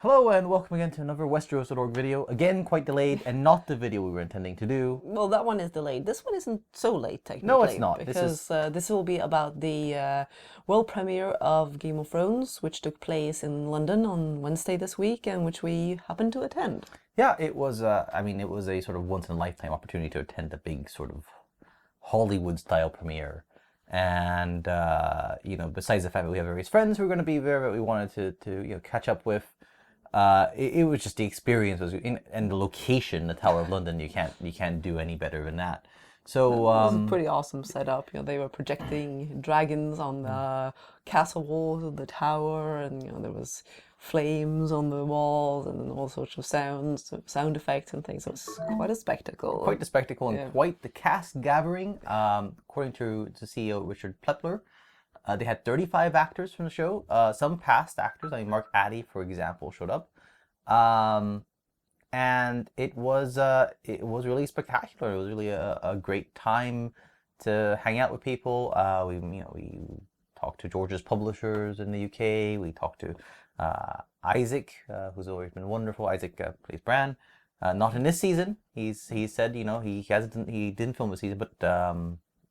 Hello and welcome again to another Westeros.org video. Again, quite delayed and not the video we were intending to do. Well, that one is delayed. This one isn't so late, technically. No, it's not. Because this will be about the world premiere of Game of Thrones, which took place in London on Wednesday this week, and which we happened to attend. Yeah, it was, it was a sort of once-in-a-lifetime opportunity to attend a big sort of Hollywood-style premiere. And, besides the fact that we have various friends who are going to be there that we wanted to catch up with, it was just the experience and the location, the Tower of London. You can't do any better than that. So it was a pretty awesome setup. They were projecting dragons on the castle walls of the tower, and there was flames on the walls and all sorts of sound effects and things. It was quite a spectacle. Quite the spectacle and quite the cast gathering. According to CEO Richard Plepler, they had 35 actors from the show. Some past actors, Mark Addy, for example, showed up, and it was really spectacular. It was really a great time to hang out with people. We talked to George's publishers in the UK. We talked to Isaac, who's always been wonderful. Isaac plays Bran. Not in this season. He said he didn't film this season, but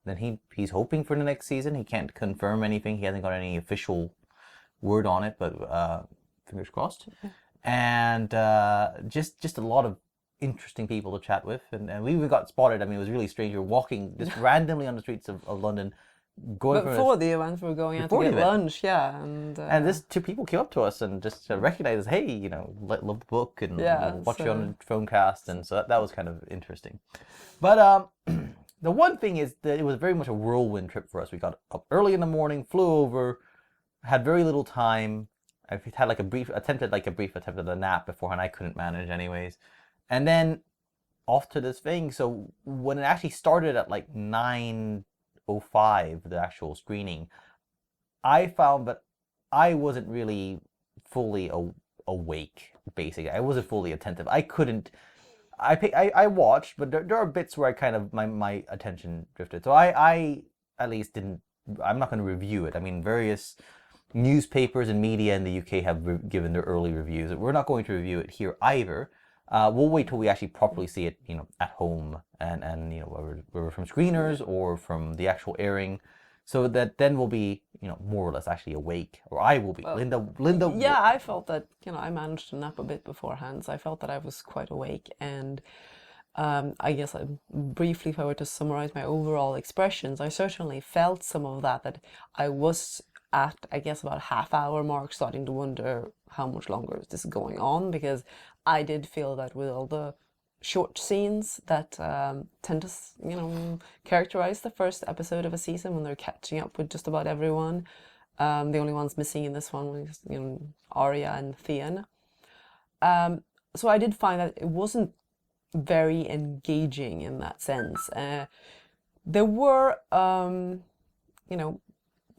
then he's hoping for the next season. He can't confirm anything. He hasn't got any official word on it, but fingers crossed. And just a lot of interesting people to chat with. And we even got spotted. It was really strange. We were walking just randomly on the streets of London. Before the event, we were going out to get lunch, yeah. And this two people came up to us and just recognized us. Hey, love the book and watch you on the Filmcast. And so that was kind of interesting. But the one thing is that it was very much a whirlwind trip for us. We got up early in the morning, flew over, had very little time. I had a brief attempt at a nap beforehand. I couldn't manage anyways. And then off to this thing. So when it actually started at 9:05, the actual screening, I found that I wasn't really fully awake, basically. I wasn't fully attentive. I couldn't... I watched, but there are bits where I kind of my attention drifted. So I at least didn't. I'm not going to review it. Various newspapers and media in the UK have given their early reviews. We're not going to review it here either. We'll wait till we actually properly see it, at home and whether from screeners or from the actual airing, so that then we'll be more or less actually awake, or I will be. Linda. Yeah, I felt that I managed to nap a bit beforehand, so I felt that I was quite awake. And I guess briefly, if I were to summarize my overall expressions, I certainly felt some of that I was at, I guess, about half-hour mark, starting to wonder how much longer is this going on, because I did feel that with all the short scenes that tend to, characterize the first episode of a season when they're catching up with just about everyone. The only ones missing in this one was, Arya and Theon. So I did find that it wasn't very engaging in that sense. There were,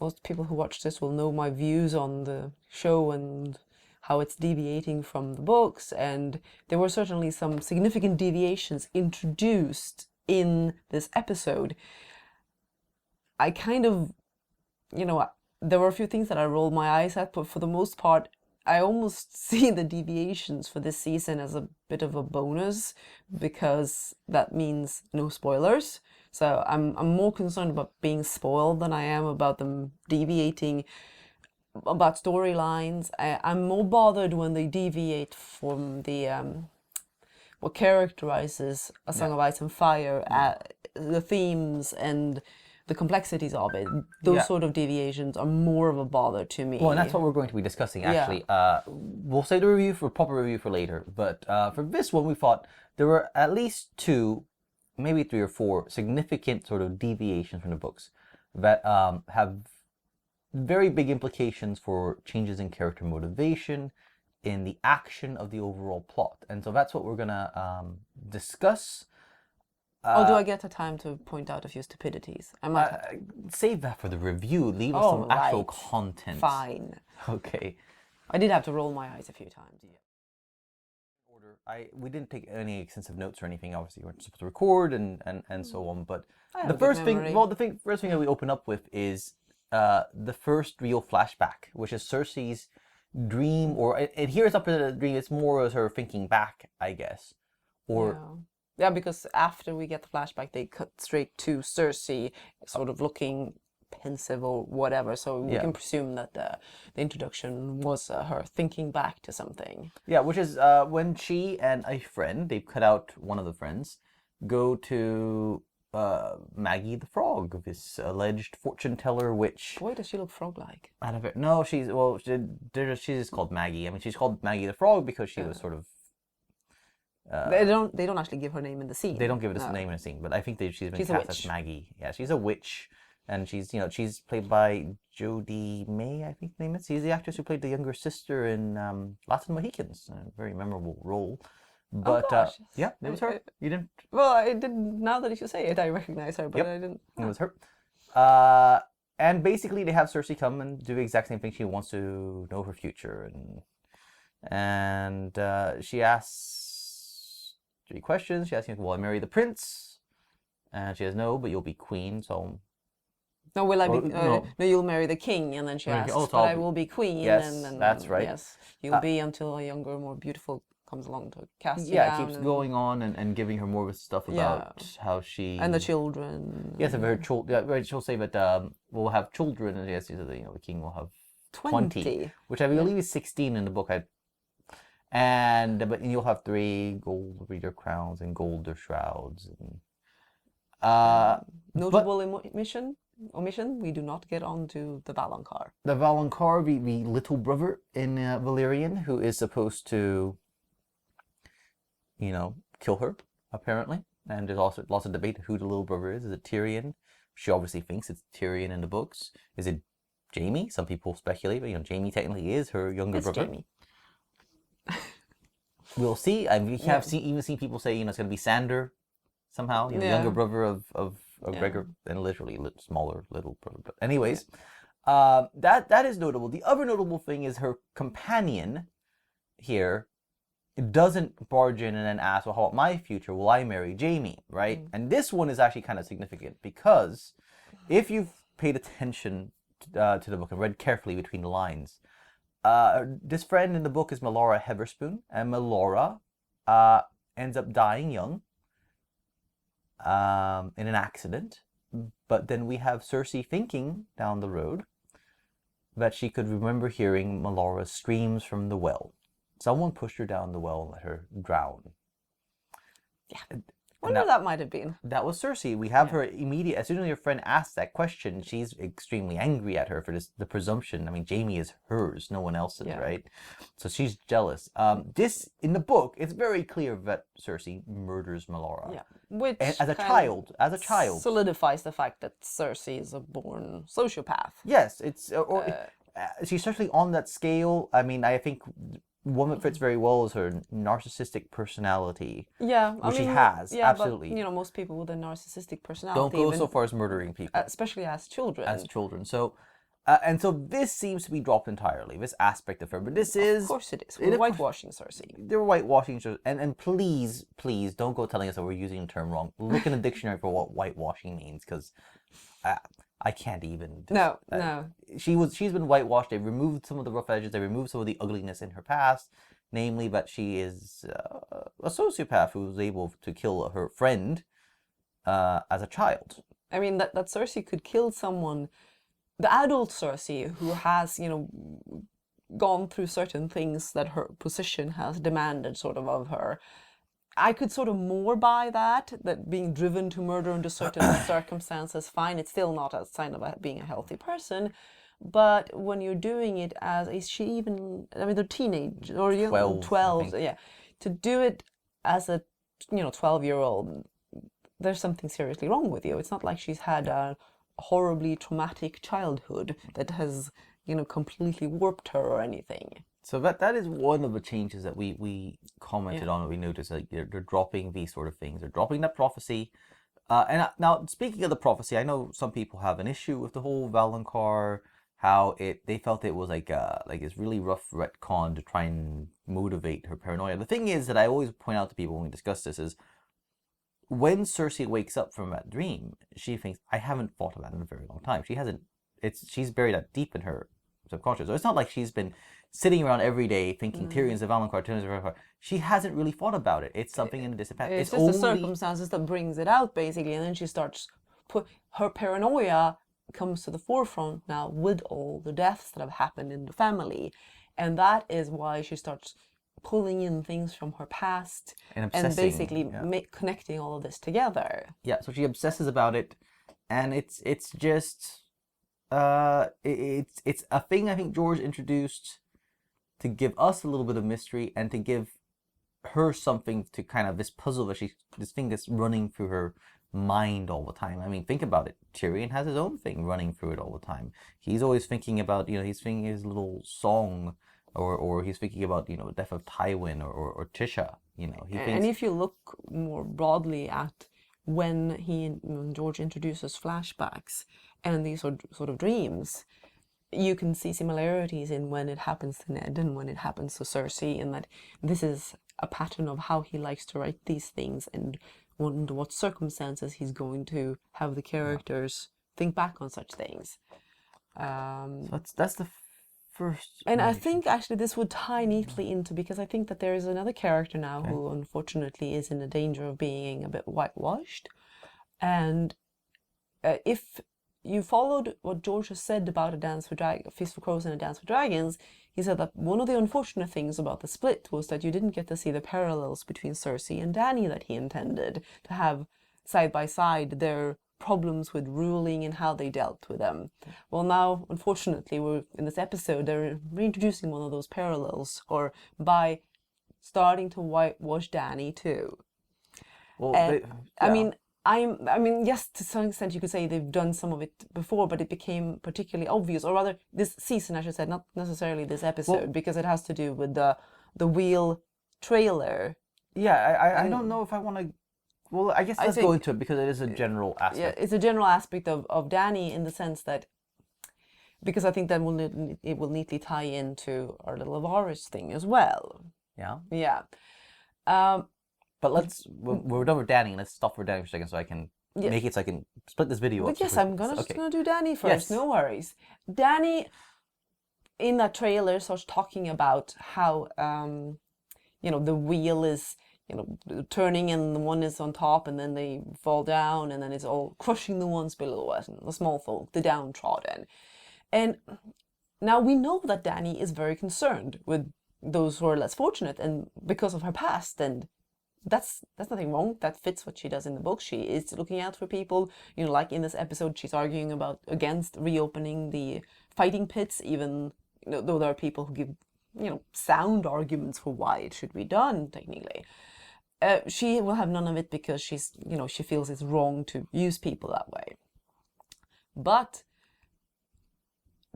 most people who watch this will know my views on the show and how it's deviating from the books, and there were certainly some significant deviations introduced in this episode. I kind of, there were a few things that I rolled my eyes at, but for the most part, I almost see the deviations for this season as a bit of a bonus, because that means no spoilers. So I'm more concerned about being spoiled than I am about them deviating about storylines. I'm more bothered when they deviate from the what characterizes A Song of Ice and Fire, the themes and the complexities of it. Those sort of deviations are more of a bother to me. Well, and that's what we're going to be discussing, actually. We'll save the proper review for later, but for this one, we thought there were at least 2, maybe 3 or 4 significant sort of deviations from the books that have very big implications for changes in character motivation, in the action of the overall plot. And so that's what we're going to discuss. Do I get the time to point out a few stupidities? I might save that for the review. Leave us some actual content. Fine. Okay. I did have to roll my eyes a few times. We didn't take any extensive notes or anything. Obviously, we're supposed to record and so on. But the first thing that we open up with is the first real flashback, which is Cersei's dream, or it here is not presented as a dream. It's more as her thinking back, I guess, or yeah, because after we get the flashback, they cut straight to Cersei, sort of looking pensive or whatever. So we can presume that the introduction was her thinking back to something. Yeah, which is when she and a friend, they've cut out one of the friends, go to Maggie the Frog, this alleged fortune teller witch. Boy, does she look frog-like. No, she's she's just called Maggie. I mean, she's called Maggie the Frog because she was sort of. They don't actually give her name in the scene. They don't give it a name in the scene, but I think she's been cast as Maggie. Yeah, she's a witch, and she's played by Jodie May, I think the name is. She's the actress who played the younger sister in Latin Mohicans, a very memorable role. But yeah, it was her. You didn't? Well, I didn't. Now that you say it, I recognize her, but I didn't. It was her. And basically, they have Cersei come and do the exact same thing. She wants to know her future, and she asks 3 questions. She asks, "Will I marry the prince?" And she says, "No, but you'll be queen." So. No, will I be? No, you'll marry the king. And then she asks, "But I will be queen." Yes, and that's right. Yes, you'll be until a younger, more beautiful comes along to cast you down. Yeah, it keeps going on and giving her more stuff about how she... And the children. Yes, of her children. Yeah, she'll say that we'll have children, and yes, the king will have 20, which I believe is 16 in the book. But you'll have 3 gold reader crowns and golder shrouds. Notable omission, we do not get onto the Valonqar. The Valonqar, the little brother in Valyrian, who is supposed to, kill her, apparently. And there's also lots of debate who the little brother is. Is it Tyrion? She obviously thinks it's Tyrion in the books. Is it Jaime? Some people speculate, but Jaime technically is her younger brother. Jaime. We'll see. We have even seen people say, it's going to be Sandor somehow, the younger brother of Gregor, and literally smaller little brother. But anyways, that is notable. The other notable thing is her companion here doesn't barge in and then ask, "Well, how about my future? Will I marry Jaime?" Right? And this one is actually kind of significant because if you've paid attention to the book and read carefully between the lines, this friend in the book is Melora Heatherspoon, and Melora ends up dying young in an accident. But then we have Cersei thinking down the road that she could remember hearing Melora's screams from the well. Someone pushed her down the well and let her drown. Yeah. Wonder that might have been. That was Cersei. We have her as soon as your friend asks that question, she's extremely angry at her for the presumption. I mean, Jaime is hers, no one else's, right? So she's jealous. In the book, it's very clear that Cersei murders Melora. Yeah, which as a child, solidifies the fact that Cersei is a born sociopath. Yes, she's certainly on that scale. I mean, I think one that fits very well is her narcissistic personality. Yeah, which she has, absolutely. But, most people with a narcissistic personality don't go so far as murdering people, especially as children. So, and so this seems to be dropped entirely. This aspect of her, but this is, of course, it is. We're whitewashing Cersei. They're whitewashing Cersei, and please, don't go telling us that we're using the term wrong. Look in the dictionary for what whitewashing means, because I can't even. No. She's been whitewashed. They removed some of the rough edges. They removed some of the ugliness in her past, namely that she is a sociopath who was able to kill her friend as a child. I mean that Cersei could kill someone, the adult Cersei who has gone through certain things that her position has demanded sort of her. I could sort of more buy that being driven to murder under certain circumstances, fine. It's still not a sign of being a healthy person. But when you're doing it they're teenage or 12, to do it as a 12-year-old, there's something seriously wrong with you. It's not like she's had a horribly traumatic childhood that has, completely warped her or anything. So that is one of the changes that we commented on, and we noticed that they're dropping these sort of things. They're dropping that prophecy. And now, speaking of the prophecy, I know some people have an issue with the whole Valonqar, how they felt it was like this really rough retcon to try and motivate her paranoia. The thing is that I always point out to people when we discuss this is, when Cersei wakes up from that dream, she thinks, I haven't thought of that in a very long time. She's buried that deep in her subconscious. So it's not like she's been sitting around every day thinking Tyrion's a Valonqar, Tyrion's a Valonqar. She hasn't really thought about it. It's something in the distant past. It's just the circumstances that brings it out, basically, and then she starts her paranoia comes to the forefront now with all the deaths that have happened in the family, and that is why she starts pulling in things from her past and basically connecting all of this together. Yeah, so she obsesses about it, and it's just it's a thing I think George introduced to give us a little bit of mystery and to give her something to kind of this puzzle that this thing that's running through her mind all the time. I mean, think about it. Tyrion has his own thing running through it all the time. He's always thinking about, he's thinking his little song, or he's thinking about, the death of Tywin or Tisha. And if you look more broadly at when George introduces flashbacks and these sort of dreams, you can see similarities in when it happens to Ned and when it happens to Cersei, in that this is a pattern of how he likes to write these things and under what circumstances he's going to have the characters think back on such things. So that's the first. And I think actually this would tie neatly into, because I think that there is another character now who unfortunately is in the danger of being a bit whitewashed. And if you followed what George has said about A Feast for Crows and A Dance for Dragons, he said that one of the unfortunate things about the split was that you didn't get to see the parallels between Cersei and Dany that he intended, to have side by side their problems with ruling and how they dealt with them. Well, now, unfortunately, we're in this episode, they're reintroducing one of those parallels, or by starting to whitewash Dany too. Well, I mean, yes, to some extent you could say they've done some of it before, but it became particularly obvious, or rather, this season, I should say, not necessarily this episode, because it has to do with the Wheel trailer. Yeah, I don't know if I want to. Well, I guess let's go into it, because it is a general aspect. Yeah, it's a general aspect of Dany, in the sense that, because I think that it will neatly tie into our little Varys thing as well. Yeah. Yeah. But we're done with Dany. Let's stop for Dany for a second, so I can make it so I can split this video up. But yes, I'm just gonna do Dany first. Yes. No worries. Dany, in that trailer, starts talking about how the wheel is turning, and the one is on top, and then they fall down, and then it's all crushing the ones below us, and the small folk, the downtrodden. And now we know that Dany is very concerned with those who are less fortunate, and because of her past, and that's nothing wrong. That fits what she does in the book. She is looking out for people. Like in this episode, she's arguing against reopening the fighting pits, even though there are people who give sound arguments for why it should be done technically. She will have none of it, because she feels it's wrong to use people that way. But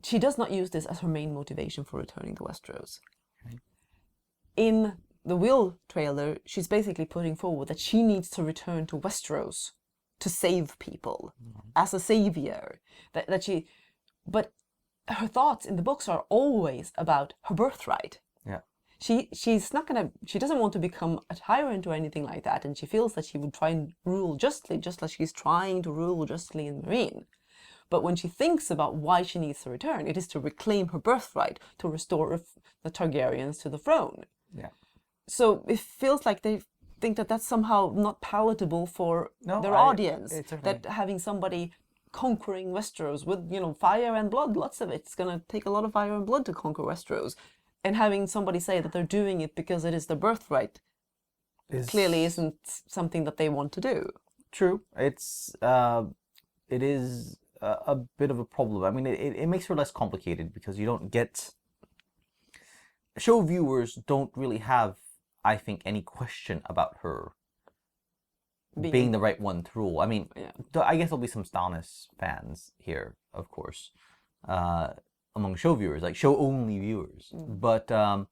she does not use this as her main motivation for returning to Westeros. Okay. In the Will trailer, she's basically putting forward that she needs to return to Westeros to save people, as a savior. But her thoughts in the books are always about her birthright. Yeah. She doesn't want to become a tyrant or anything like that, and she feels that she would try and rule justly, just like she's trying to rule justly in Meereen. But when she thinks about why she needs to return, it is to reclaim her birthright, to restore the Targaryens to the throne. Yeah. So it feels like they think that that's somehow not palatable for their audience. That having somebody conquering Westeros with, fire and blood, lots of it. It's going to take a lot of fire and blood to conquer Westeros. And having somebody say that they're doing it because it is their birthright clearly isn't something that they want to do. True. It is a bit of a problem. I mean, it makes her less complicated, because you don't get... Show viewers don't really have, I think, any question about her being the right one to rule. I mean, I guess there'll be some Stannis fans here, of course, among show viewers, like show-only viewers. But for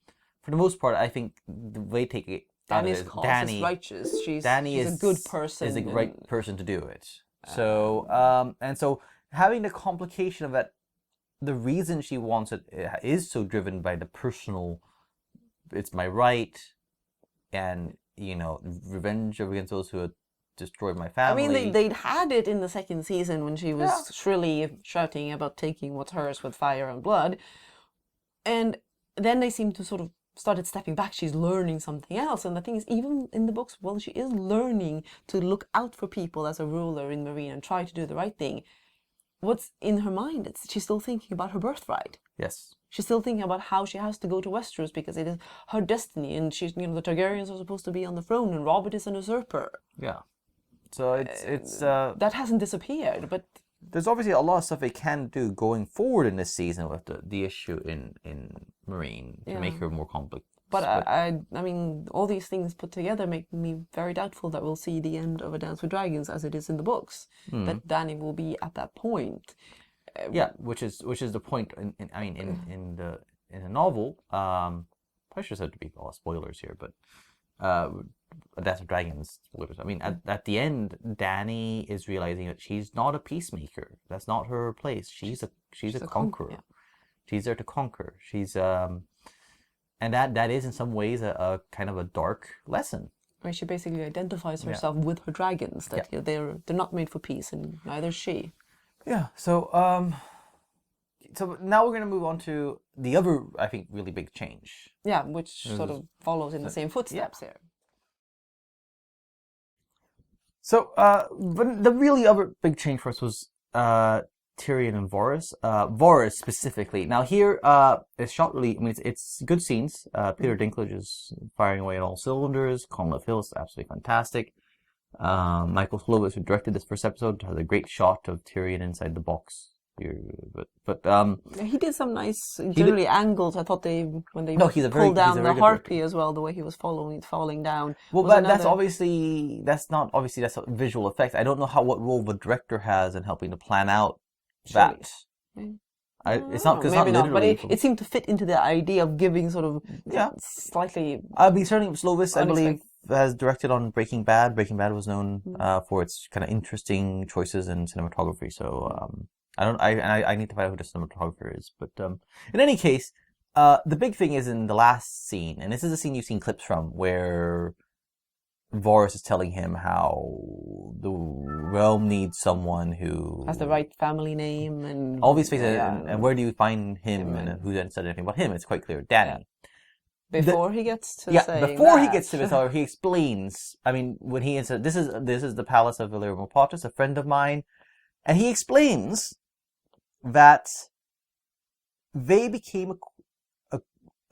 the most part, I think the way they take it out of it is Dany is righteous. She's a good person. Is the right person to do it. So having the complication of that, the reason she wants it is so driven by the personal, it's my right, and, revenge against those who have destroyed my family. I mean, they'd had it in the second season when she was shrilly shouting about taking what's hers with fire and blood. And then they seem to sort of started stepping back. She's learning something else. And the thing is, even in the books, while she is learning to look out for people as a ruler in Meereen and try to do the right thing, what's in her mind, she's still thinking about her birthright. Yes. She's still thinking about how she has to go to Westeros because it is her destiny, and she's, the Targaryens are supposed to be on the throne, and Robert is an usurper. Yeah. So it's that hasn't disappeared, but there's obviously a lot of stuff they can do going forward in this season with the issue in Meereen to make her more complex. But I mean, all these things put together make me very doubtful that we'll see the end of A Dance with Dragons as it is in the books. That Dany will be at that point. Yeah, which is the point. In the novel, I should have said to be all spoilers here, but A Dance with Dragons spoilers. I mean, at the end, Dany is realizing that she's not a peacemaker. That's not her place. She's a conqueror. She's there to conquer. She's and that is in some ways a kind of a dark lesson. Where she basically identifies herself with her dragons, that they're not made for peace, and neither is she. Yeah. So so now we're going to move on to the other, I think, really big change. Yeah, which sort of follows in the same footsteps here. So but the really other big change for us was Tyrion and Varys. Varys specifically. Now here, it's shot really. I mean, it's good scenes. Peter Dinklage is firing away at all cylinders. Conleth Hill is absolutely fantastic. Michael Slowitz, who directed this first episode, has a great shot of Tyrion inside the box. But he did some nice, generally angles. I thought when they pulled down the harpy as well, the way he was falling down. Well, but that's a visual effect. I don't know what role the director has in helping to plan out that. It's not literally. But it seemed to fit into the idea of giving sort of slightly. I mean, certainly Slowitz, I believe, has directed on Breaking Bad. Breaking Bad was known for its kind of interesting choices in cinematography. So I need to find out who the cinematographer is. But in any case, the big thing is in the last scene, and this is a scene you've seen clips from, where Varys is telling him how the realm needs someone who has the right family name and all these things, and where do you find him, and who then said anything about him? It's quite clear, Dany. Before he gets to he gets to this, he explains. I mean, when he said, "This is the palace of Valyria Morphotis, a friend of mine," and he explains that they became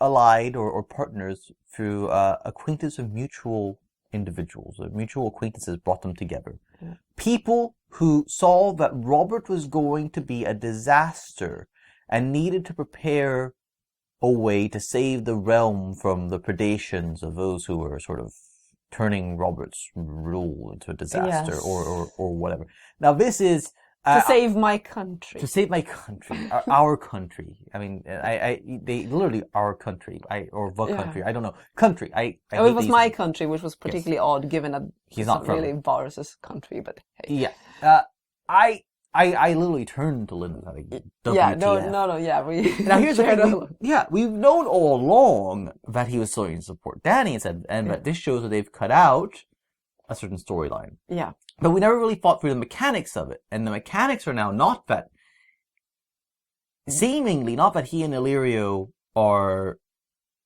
allied or partners through acquaintance of mutual individuals. Mutual acquaintances brought them together. Yeah. People who saw that Robert was going to be a disaster and needed to prepare a way to save the realm from the predations of those who were sort of turning Robert's rule into a disaster or whatever. Now this is to save my country. To save my country, our country. I mean, they literally our country, country. I don't know, country. It was my country, which was particularly odd, given that he's not really Varys' country. But hey. Yeah, I literally turned to Linda. Like, WTF. Now here's the thing. We've known all along that he was going to support Dany, but this shows that they've cut out a certain storyline. Yeah. But we never really thought through the mechanics of it. And the mechanics are now not that he and Illyrio are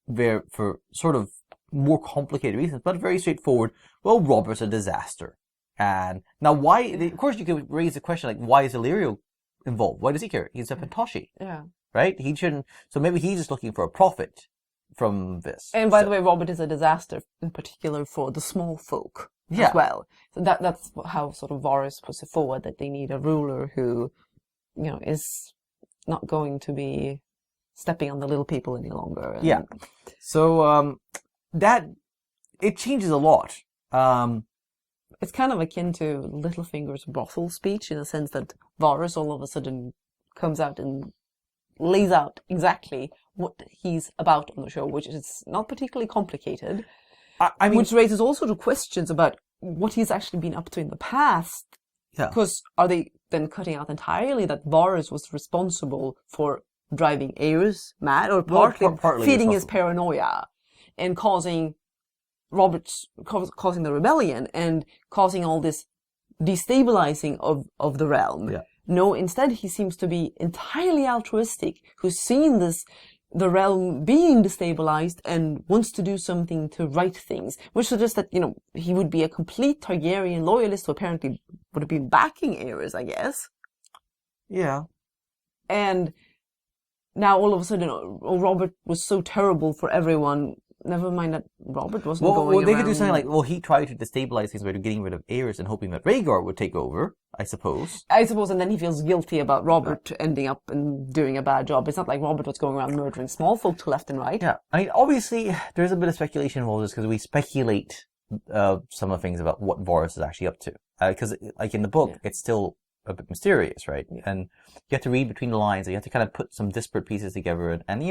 there for sort of more complicated reasons, but very straightforward. Well, Robert's a disaster. And now of course you could raise the question, like, why is Illyrio involved? Why does he care? He's a Pentoshi. Yeah. Right? He shouldn't, so maybe he's just looking for a profit from this. And by the way, Robert is a disaster, in particular for the small folk as well. So that's how sort of Varys puts it forward, that they need a ruler who, is not going to be stepping on the little people any longer. And so that it changes a lot. It's kind of akin to Littlefinger's brothel speech, in a sense that Varys all of a sudden comes out and lays out exactly what he's about on the show, which is not particularly complicated. I mean, which raises all sorts of questions about what he's actually been up to in the past. Yeah. Because are they then cutting out entirely that Varys was responsible for driving Aerys mad, or partly feeding his paranoia and causing causing the rebellion and causing all this destabilizing of the realm? Yeah. No, instead he seems to be entirely altruistic, who's seen this the realm being destabilized and wants to do something to right things, which suggests that, he would be a complete Targaryen loyalist who apparently would have been backing Aerys, I guess. Yeah. And now all of a sudden, Robert was so terrible for everyone. Never mind that Robert wasn't going around. Well, they could do something like, he tried to destabilize things by getting rid of Aerys and hoping that Rhaegar would take over, I suppose. And then he feels guilty about Robert ending up and doing a bad job. It's not like Robert was going around murdering small folk to left and right. Yeah, I mean, obviously, there's a bit of speculation involved because we speculate some of the things about what Varys is actually up to. Because, like in the book, it's still a bit mysterious, right? Yeah. And you have to read between the lines, and you have to kind of put some disparate pieces together. And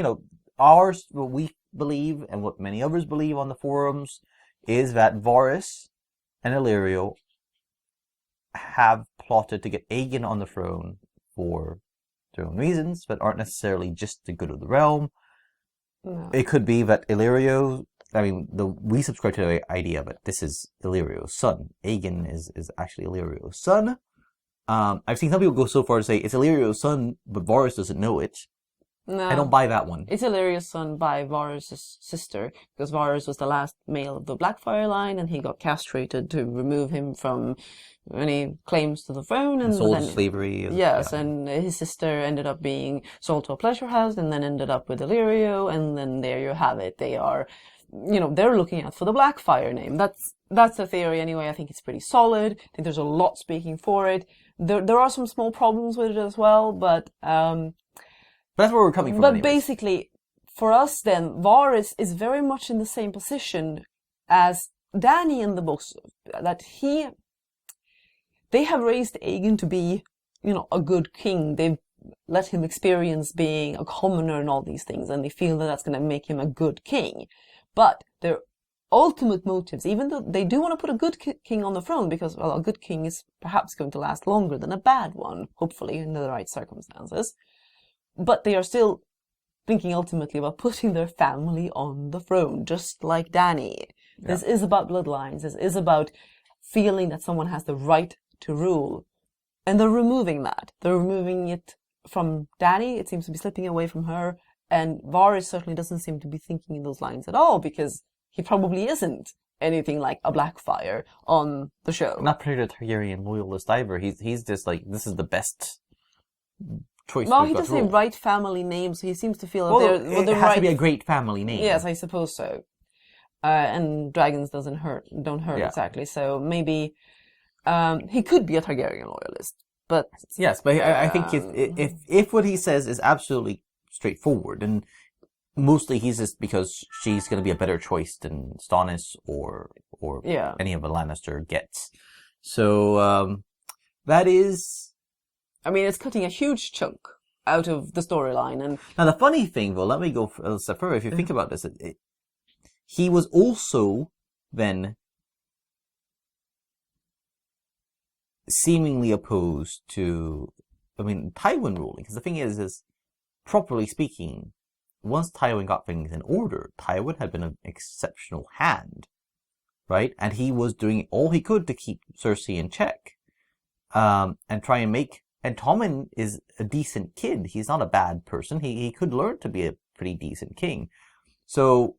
what we believe and what many others believe on the forums is that Varys and Illyrio have plotted to get Aegon on the throne for their own reasons, but aren't necessarily just the good of the realm. No. It could be that Illyrio, we subscribe to the idea that this is Illyrio's son. Aegon is actually Illyrio's son. I've seen some people go so far to say it's Illyrio's son, but Varys doesn't know it. No, I don't buy that one. It's Illyria's son by Varys' sister, because Varys was the last male of the Blackfire line, and he got castrated to remove him from any claims to the throne. And sold to slavery. Yes, and his sister ended up being sold to a pleasure house, and then ended up with Illyrio, and then there you have it. They are, they're looking out for the Blackfire name. That's the theory anyway. I think it's pretty solid. I think there's a lot speaking for it. There are some small problems with it as well, but that's where we're coming from. But anyways. Basically, for us then, Varys is very much in the same position as Dany in the books, that they have raised Aegon to be, a good king. They've let him experience being a commoner and all these things, and they feel that that's going to make him a good king. But their ultimate motives, even though they do want to put a good king on the throne, because, a good king is perhaps going to last longer than a bad one, hopefully, in the right circumstances. But they are still thinking ultimately about putting their family on the throne, just like Dany. Yeah. This is about bloodlines. This is about feeling that someone has the right to rule. And they're removing that. They're removing it from Dany. It seems to be slipping away from her. And Varys certainly doesn't seem to be thinking in those lines at all, because he probably isn't anything like a Blackfire on the show. Not particularly a Targaryen loyalist either. He's just like, this is the best choice. Well, he does say right family names, so he seems to feel that it has to be a great family name. Yes, I suppose so. And dragons don't hurt exactly. So maybe he could be a Targaryen loyalist, but yes, but I think if what he says is absolutely straightforward, and mostly he's just because she's going to be a better choice than Stannis or any of the Lannister gets. So that is. I mean, it's cutting a huge chunk out of the storyline. And now the funny thing, though, let me go a step further. If you think about this, he was also then seemingly opposed to, Tywin ruling. Because the thing is, properly speaking, once Tywin got things in order, Tywin had been an exceptional hand, right? And he was doing all he could to keep Cersei in check, and try and make. And Tommen is a decent kid. He's not a bad person. He could learn to be a pretty decent king. So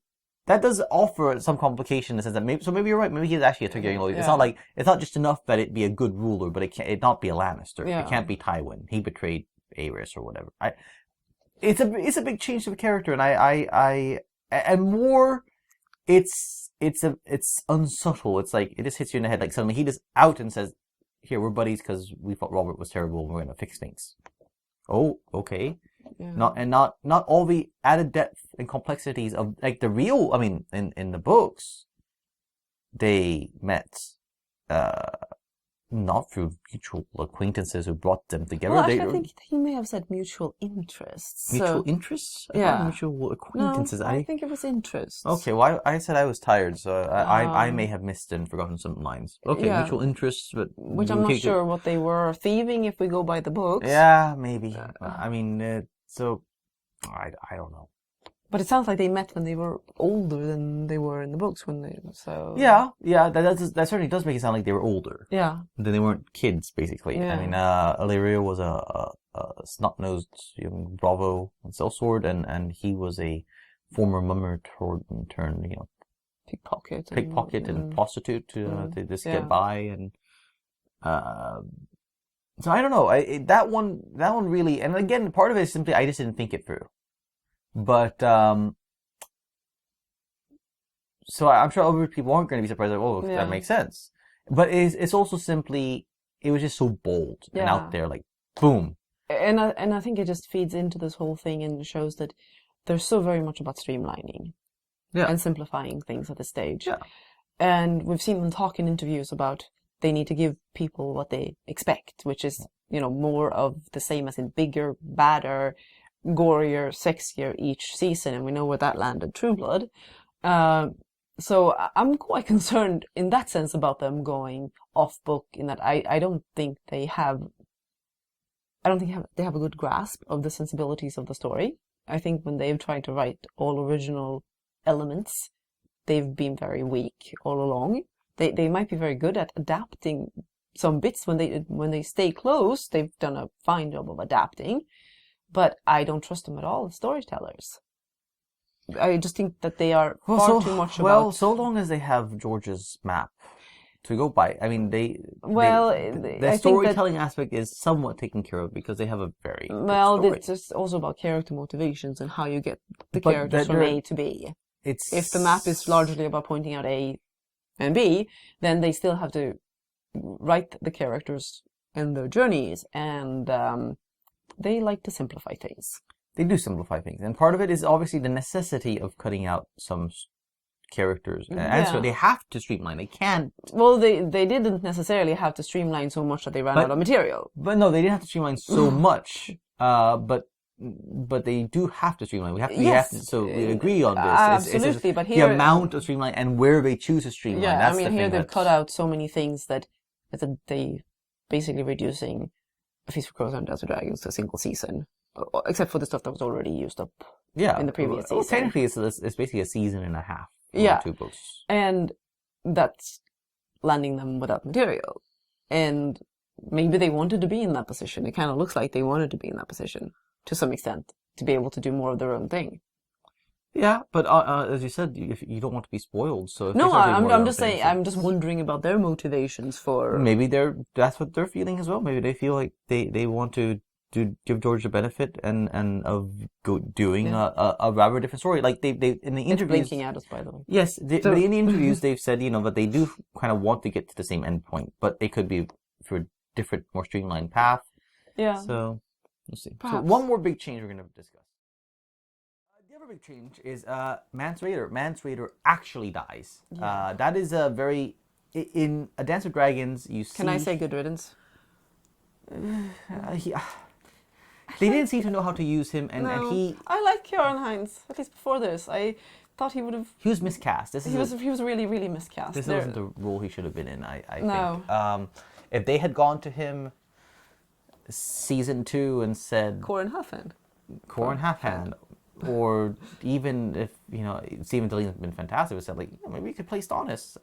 that does offer some complication in the sense that maybe you're right. Maybe he's actually a Targaryen loyalist. Yeah. It's not just enough that it be a good ruler, but it not be a Lannister. Yeah. It can't be Tywin. He betrayed Aerys or whatever. It's a big change of a character, and more. It's unsubtle. It's like it just hits you in the head. Like suddenly he just out and says, "Here, we're buddies because we thought Robert was terrible and we're going to fix things." Oh, okay. Yeah. Not all the added depth and complexities of, like, the real, in the books, they met, not through mutual acquaintances who brought them together. Well, actually, I think he may have said mutual interests. Mutual interests? Yeah. Mutual acquaintances. No, I think it was interests. Okay, well, I said I was tired, so I may have missed and forgotten some lines. Okay, yeah. Mutual interests, but... Which I'm not sure what they were. Thieving, if we go by the books. Yeah, maybe. So, I don't know. But it sounds like they met when they were older than they were in the books so... Yeah, that certainly does make it sound like they were older. Yeah. Then they weren't kids, basically. Yeah. Illyrio was a snot-nosed bravo and sellsword, and he was a former mummer turned Pickpocket and prostitute to just get yeah. by, and so I don't know. That one really, and again, part of it is simply I just didn't think it through. But so I'm sure other people aren't going to be surprised. Like, oh, that makes sense. But it's also simply it was just so bold and out there, like boom. And I think it just feeds into this whole thing and shows that they're so very much about streamlining and simplifying things at this stage. Yeah. And we've seen them talk in interviews about they need to give people what they expect, which is, more of the same, as in bigger, badder, gorier, sexier each season. And we know where that landed, True Blood. So I'm quite concerned in that sense about them going off book, in that I don't think they have a good grasp of the sensibilities of the story. I think when they've tried to write all original elements, they've been very weak all along. They might be very good at adapting some bits when they stay close. They've done a fine job of adapting, but I don't trust them at all as storytellers. I just think that they are far too much about... Well, so long as they have George's map to go by. I mean, the storytelling aspect is somewhat taken care of because they have a very good story. It's just also about character motivations and how you get the characters from A to B. If the map is largely about pointing out A and B, then they still have to write the characters and their journeys, and they like to simplify things. They do simplify things, and part of it is obviously the necessity of cutting out some characters. And so they have to streamline. They can't. Well, they didn't necessarily have to streamline so much that they ran out of material. But no, they didn't have to streamline so much. But they do have to streamline. We have to. So we agree on this. Absolutely, but here the amount of streamline and where they choose to streamline. Yeah, that's here they've cut out so many things that they basically reducing A Feast for Crows and Dance with Dragons to a single season. Except for the stuff that was already used up in the previous season. Technically, it's basically a season and a half. Yeah. 2 books. And that's landing them without material. And maybe they wanted to be in that position. It kind of looks like they wanted to be in that position to some extent, to be able to do more of their own thing. Yeah, but as you said, you don't want to be spoiled. So no, I'm just saying. I'm just wondering about their motivations for. Maybe that's what they're feeling as well. Maybe they feel like they want to give George the benefit and of doing a rather different story. Like they in the interviews. Blinking at us, by the way. Yes, but in the interviews they've said that they do kind of want to get to the same end point, but they could be for a different, more streamlined path. Yeah. So we'll see. Perhaps. So one more big change we're going to discuss. The other big change is Mance Rayder. Mance Rayder actually dies. Yeah. That is a very in A Dance with Dragons. You see. Can I say good riddance? They didn't seem to know how to use him, and he... I like Kieran Hines, at least before this. I thought he would have... He was miscast. He was really, really miscast. This wasn't the role he should have been in, I think. If they had gone to him season 2 and said... Corin Halfhand. Or even if, Stephen Dillion's been fantastic, it said, maybe he could play Stannis.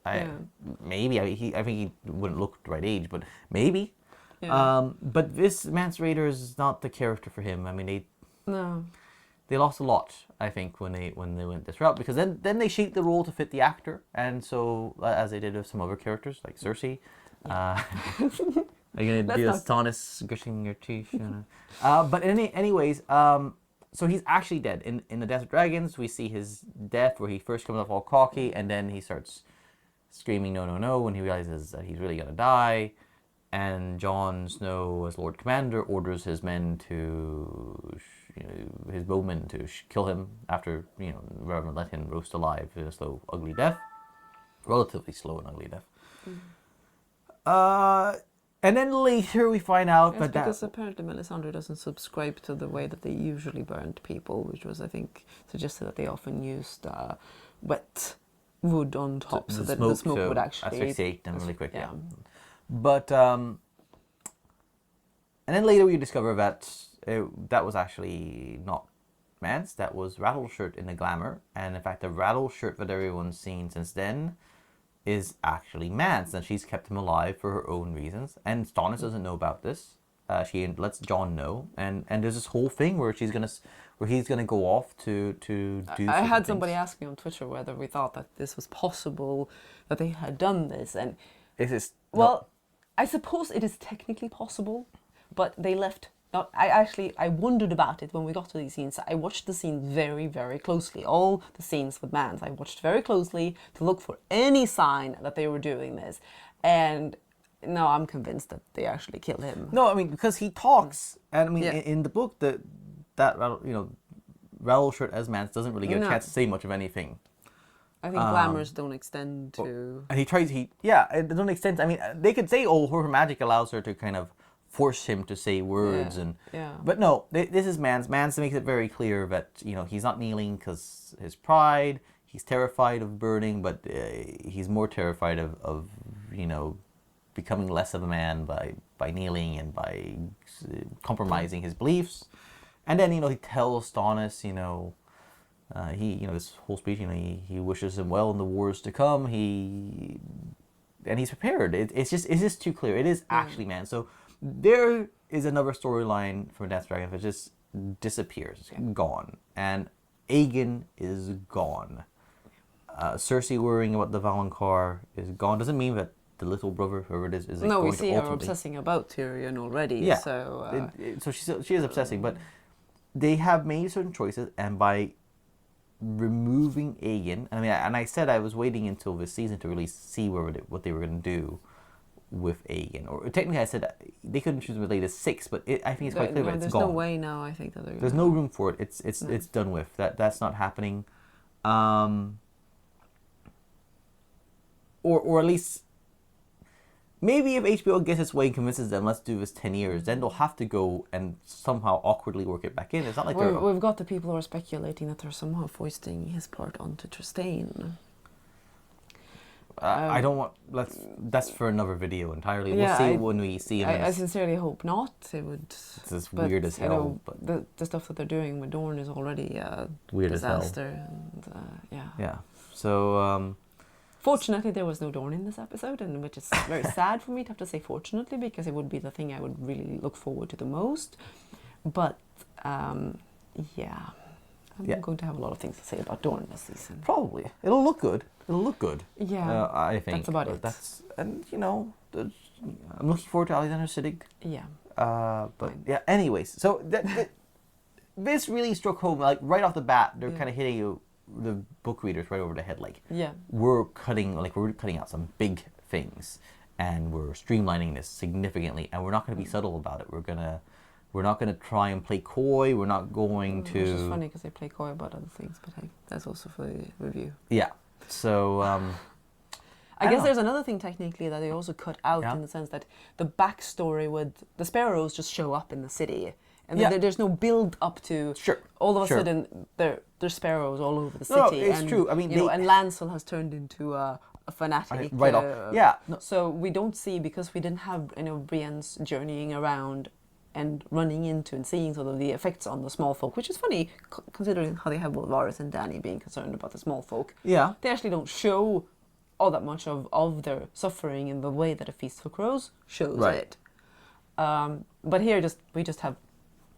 Maybe. I think he wouldn't look the right age, but maybe. Yeah. But this Mance Rayder is not the character for him. I mean, they lost a lot, I think, when they went this route, because then they shaped the role to fit the actor, and so as they did with some other characters like Cersei. Are you gonna do a Stannis gritting your teeth? But anyways, so he's actually dead in the Dance of Dragons. We see his death where he first comes off all cocky, and then he starts screaming "No, no, no" when he realizes that he's really gonna die. And Jon Snow, as Lord Commander, orders his men his bowmen to kill him after, rather than let him roast alive in a slow, ugly death. Relatively slow and ugly death. And then later we find out because apparently Melisandre doesn't subscribe to the way that they usually burned people, which was, I think, suggested that they often used wet wood on top so that the smoke would actually asphyxiate them really quick. Yeah. But and then later we discover that that was actually not Mance. That was Rattleshirt in the Glamour, and in fact the Rattleshirt that everyone's seen since then is actually Mance, and she's kept him alive for her own reasons. And Stannis doesn't know about this. She lets Jon know, and there's this whole thing where he's gonna go off to do. I had certain somebody things. ask me on Twitter whether we thought that this was possible, that they had done this, and This is well, I suppose it is technically possible, but they left. Not, I wondered about it when we got to these scenes. I watched the scene very, very closely. All the scenes with Mance, I watched very closely to look for any sign that they were doing this. And no, I'm convinced that they actually killed him. No, I mean because he talks, and I mean Yeah. in the book that Rattleshirt as Mance doesn't really get a No. chance to say much of anything. I think glamours don't extend to. And it doesn't extend. I mean, they could say, oh, her magic allows her to kind of force him to say words, Yeah. but no, this is Mance. Mance makes it very clear that he's not kneeling because his pride. He's terrified of burning, but he's more terrified of becoming less of a man by kneeling and by compromising his beliefs. And then he tells Stannis, this whole speech, he wishes him well in the wars to come. And he's prepared. It's just too clear. It is actually man. So there is another storyline for Dance Dragon that just disappears. It's gone. And Aegon is gone. Cersei worrying about the Valonqar is gone. Doesn't mean that the little brother, whoever it is No, we going to see her ultimately... obsessing about Tyrion already. Yeah. So. So she is obsessing, but they have made certain choices, and by removing Aegon, I said I was waiting until this season to really see what they were going to do with Aegon. Or technically, I said they couldn't choose him as late as 6, but I think it's quite clear that it's there's gone. no way now. I think that There's no room for it. It's done with. That's not happening. Or at least. Maybe if HBO gets its way and convinces them, let's do this 10 years, then they'll have to go and somehow awkwardly work it back in. It's not like we've got the people who are speculating that they're somehow foisting his part onto Trystane. I don't want... That's for another video entirely. Yeah, We'll see when we see him. I sincerely hope not. It would... It's just weird as hell. But the stuff that they're doing with Dorne is already a weird disaster. as hell. And, Yeah. So... Fortunately, there was no Dorne in this episode, and which is very sad for me to have to say fortunately, because it would be the thing I would really look forward to the most. But, I'm going to have a lot of things to say about Dorne this season. Probably. It'll look good. Yeah, I think. that's about it. I'm looking forward to Alexander Siddig. Yeah. But yeah, anyways. So this really struck home, like right off the bat, they're kind of hitting you, the book readers, right over the head. Like, we're cutting out some big things, and we're streamlining this significantly, and we're not going to be subtle about it. We're not going to try and play coy. We're not going to... Which is funny because they play coy about other things, but hey, that's also for the review. Yeah. So, I guess there's another thing technically that they also cut out in the sense that the backstory with the Sparrows just show up in the city. And there's no build up to... All of a sudden, there's Sparrows all over the city. No, it's true. I mean, and Lancel has turned into a fanatic. Right off. Yeah. No. So we don't see, because we didn't have Brienne's journeying around and running into and seeing sort of the effects on the small folk, which is funny considering how they have both Varys and Dany being concerned about the small folk. Yeah. They actually don't show all that much of their suffering in the way that A Feast for Crows shows it. But here we just have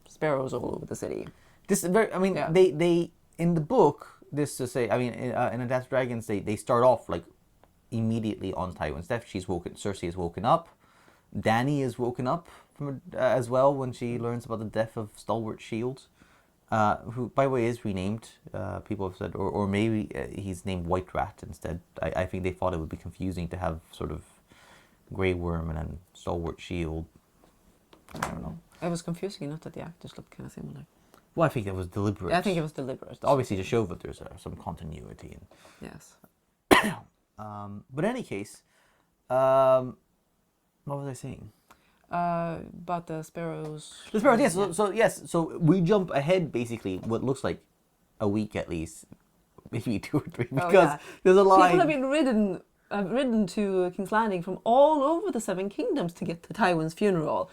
Sparrows all over the city. This is very... they in the book, this to say, in A Dance of Dragons, they start off like immediately on Tywin's death. Cersei is woken up. Dany is woken up from as well when she learns about the death of Stalwart Shield, who, by the way, is renamed. People have said, or maybe he's named White Rat instead. I think they thought it would be confusing to have sort of Grey Worm and then Stalwart Shield. I don't know. It was confusing enough that the actors looked kind of similar. Well, I think it was deliberate. Yeah, I think it was deliberate. Obviously, to show that there's some continuity. Yes. But in any case, what was I saying? About the Sparrows. The Sparrows, yes. So we jump ahead, basically, what looks like a week at least, maybe 2 or 3, because there's a line. People have ridden to King's Landing from all over the Seven Kingdoms to get to Tywin's funeral,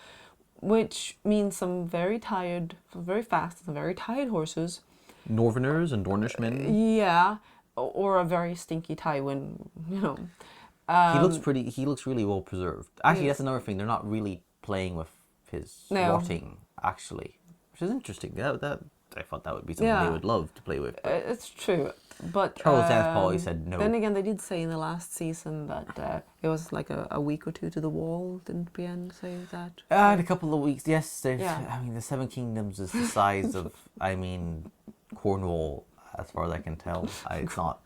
which means some very tired, very fast, some very tired horses. Northerners and Dornishmen. Yeah, or a very stinky Tywin, He looks really well preserved. Actually, that's another thing. They're not really playing with his No. rotting, actually, which is interesting. That I thought that would be something they would love to play with. But It's true, but Charles Dance probably said no. Then again, they did say in the last season that it was like a week or two to the wall. Didn't BN say that? In a couple of weeks, yes. Yeah. I mean, the Seven Kingdoms is the size of, I mean, Cornwall, as far as I can tell. It's not.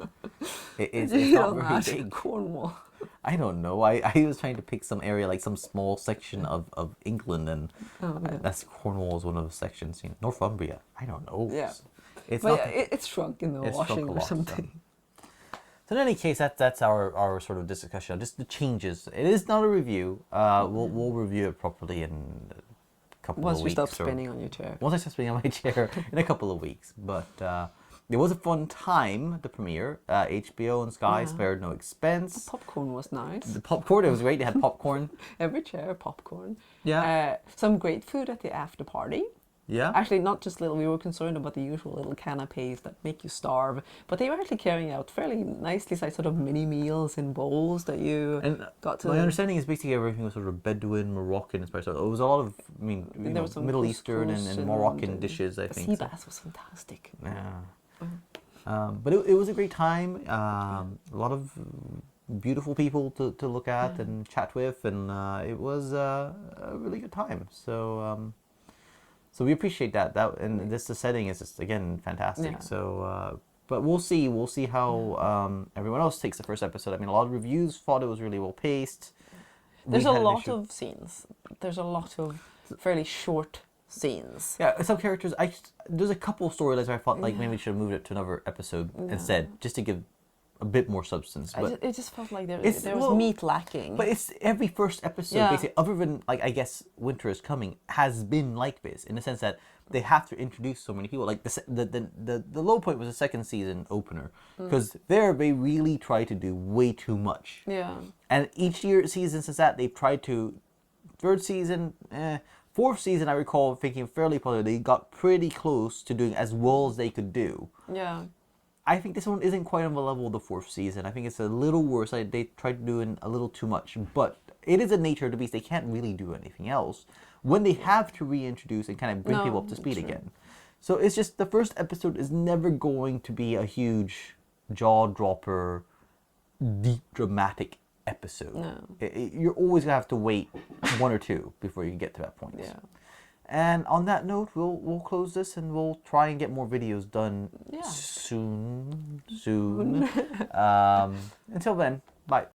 It's not very big. Cornwall. I don't know. I was trying to pick some area, like some small section of England, and that's Cornwall is one of the sections. You know, Northumbria. I don't know. Yeah. It's But not. yeah, it's shrunk in the It's washing shrunk a or lot, something. So in any case, that's our sort of discussion, just the changes. It is not a review. We'll review it properly in a couple Once of you weeks. stop spinning on your chair. Once I stop spinning on my chair in a couple of weeks. But it was a fun time, the premiere. HBO and Sky spared no expense. Popcorn was nice. The popcorn, it was great. They had popcorn. Every chair, popcorn. Yeah. Some great food at the after party. Yeah. Actually, not just little. We were concerned about the usual little canapes that make you starve, but they were actually carrying out fairly nicely sized sort of mini meals in bowls that you got to. My understanding is basically everything was sort of Bedouin, Moroccan inspired. So it was a lot of, I mean, There was some Middle Eastern and Moroccan dishes, I think. Sea bass was fantastic. Yeah. But it was a great time. A lot of beautiful people to look at and chat with, and it was a really good time. So. So we appreciate that. And the setting is just, again, fantastic. Yeah. So, but we'll see. We'll see how everyone else takes the first episode. I mean, a lot of reviews thought it was really well paced. There's a lot of scenes. There's a lot of fairly short scenes. Yeah, some characters. There's a couple of storylines where I thought like maybe we should have moved it to another episode instead, just to give a bit more substance. But it just felt like there was meat lacking. But it's every first episode, basically, other than like I guess Winter is Coming, has been like this in the sense that they have to introduce so many people. Like the low point was the second season opener because there they really tried to do way too much. Yeah. And each season since that they've tried to. Third season, fourth season I recall thinking fairly positive. They got pretty close to doing as well as they could do. Yeah. I think this one isn't quite on the level of the fourth season. I think it's a little worse. They tried doing a little too much, but it is a nature of the beast. They can't really do anything else when they have to reintroduce and kind of bring people up to speed again. So it's just the first episode is never going to be a huge jaw dropper, deep dramatic episode. No. You're always gonna have to wait one or two before you get to that point. Yeah. And on that note, we'll close this and we'll try and get more videos done soon. Until then, bye.